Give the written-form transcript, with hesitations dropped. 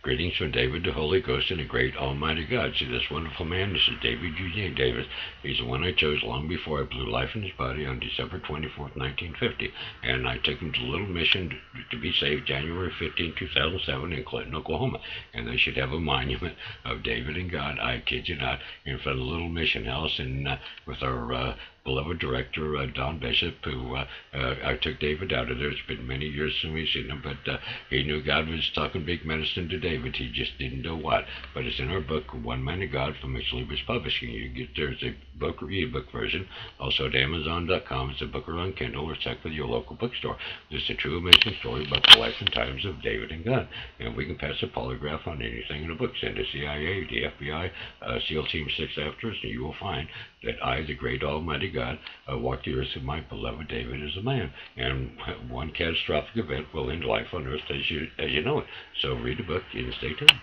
Greetings from David, the Holy Ghost, and the great Almighty God. See this wonderful man? This is David Eugene Davis. He's the one I chose long before I blew life in his body on December 24th, 1950. And I took him to Little Mission to be saved January 15, 2007 in Clinton, Oklahoma. And they should have a monument of David and God, I kid you not, in front of the Little Mission House and with our beloved director, Don Bishop, who I took David out of there. It's been many years since we've seen him, but he knew God was talking big medicine to David. He just didn't know what. But it's in our book, One Man of God from McLeavers Publishing. You get there's a book or ebook version, also at Amazon.com. It's a book or on Kindle, or check with your local bookstore. This is a true amazing story about the life and times of David and God. And we can pass a polygraph on anything in the book. Send the CIA, the FBI, SEAL Team 6 after us, and you will find that I, the great Almighty God, walked the earth with my beloved David as a man. And one catastrophic event will end life on earth as you know it. So read the book and stay tuned.